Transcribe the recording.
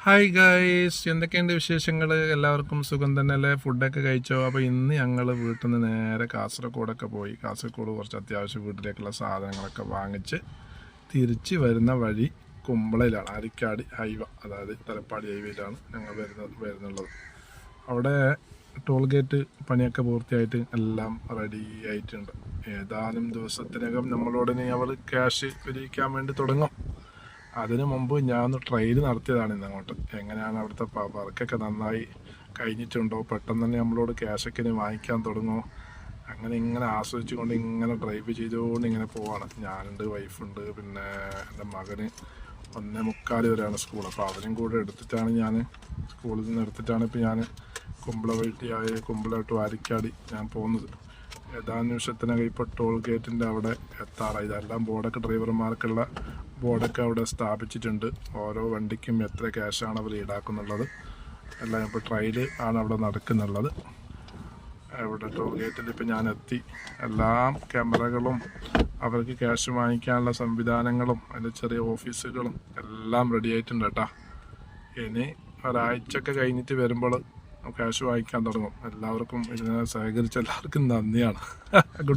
Hi guys, എന്തൊക്കെയുണ്ട് വിശേഷങ്ങൾ? എല്ലാവർക്കും സുഖം തന്നെയല്ലേ? ഫുഡൊക്കെ കഴിച്ചോ? അപ്പോൾ ഇന്ന് ഞങ്ങൾ വീട്ടിൽ നിന്ന് നേരെ കാസർഗോഡൊക്കെ പോയി. കാസർഗോഡ് കുറച്ച് അത്യാവശ്യം വീട്ടിലേക്കുള്ള സാധനങ്ങളൊക്കെ വാങ്ങിച്ച് തിരിച്ച് വരുന്ന വഴി കുമ്പളയിലാണ്. അരിക്കാട് ഹൈവ, അതായത് തലപ്പാടി ഹൈവേയിലാണ് ഞങ്ങൾ വരുന്നുള്ളത്. അവിടെ ടോൾ ഗേറ്റ് പണിയൊക്കെ പൂർത്തിയായിട്ട് എല്ലാം റെഡി ആയിട്ടുണ്ട്. ഏതാനും ദിവസത്തിനകം നമ്മളോടനെ അവർ ക്യാഷ് പിരിക്കാൻ വേണ്ടി തുടങ്ങും. അതിനു മുമ്പ് ഞാൻ ട്രയൽ നടത്തിയതാണ് ഇന്ന് അങ്ങോട്ട്. എങ്ങനെയാണ് അവിടുത്തെ വർക്കൊക്കെ നന്നായി കഴിഞ്ഞിട്ടുണ്ടോ, പെട്ടെന്ന് തന്നെ നമ്മളോട് ക്യാഷൊക്കെ ഇനി വാങ്ങിക്കാൻ തുടങ്ങുമോ, അങ്ങനെ ഇങ്ങനെ ആസ്വദിച്ചുകൊണ്ട് ഇങ്ങനെ ഡ്രൈവ് ചെയ്തുകൊണ്ട് ഇങ്ങനെ പോവാണ്. ഞാനുണ്ട്, വൈഫുണ്ട്, പിന്നെ എൻ്റെ മകന് 1:45 വരെയാണ് സ്കൂൾ. അപ്പോൾ അവനും കൂടെ എടുത്തിട്ടാണ് ഞാൻ സ്കൂളിൽ നിന്ന് എടുത്തിട്ടാണ് ഇപ്പോൾ ഞാൻ കുമ്പളോട്ട് വാരിക്കാടി ഞാൻ പോകുന്നത്. ഏതാനും നിമിഷത്തിനകം ഇപ്പോൾ ടോൾ ഗേറ്റിൻ്റെ അവിടെ എത്താറായി. ഇതെല്ലാം ബോർഡൊക്കെ, ഡ്രൈവർമാർക്കുള്ള ബോർഡൊക്കെ അവിടെ സ്ഥാപിച്ചിട്ടുണ്ട്. ഓരോ വണ്ടിക്കും എത്ര ക്യാഷാണ് അവർ ഈടാക്കുന്നുള്ളത് എല്ലാം ഇപ്പോൾ ട്രയൽ ആണ് അവിടെ നടക്കുന്നുള്ളത്. ഇവിടെ ടോൾ ഗേറ്റിൽ ഇപ്പോൾ ഞാൻ എത്തി. എല്ലാം ക്യാമറകളും അവർക്ക് ക്യാഷ് വാങ്ങിക്കാനുള്ള സംവിധാനങ്ങളും അതിൻ്റെ ചെറിയ ഓഫീസുകളും എല്ലാം റെഡി ആയിട്ടുണ്ട് കേട്ടോ. ഇനി ഒരാഴ്ചയൊക്കെ കഴിഞ്ഞിട്ട് വരുമ്പോൾ ക്യാഷ് വാങ്ങിക്കാൻ തുടങ്ങും. എല്ലാവർക്കും ഇതിനെ സഹകരിച്ച എല്ലാവർക്കും നന്ദിയാണ്. Good bye.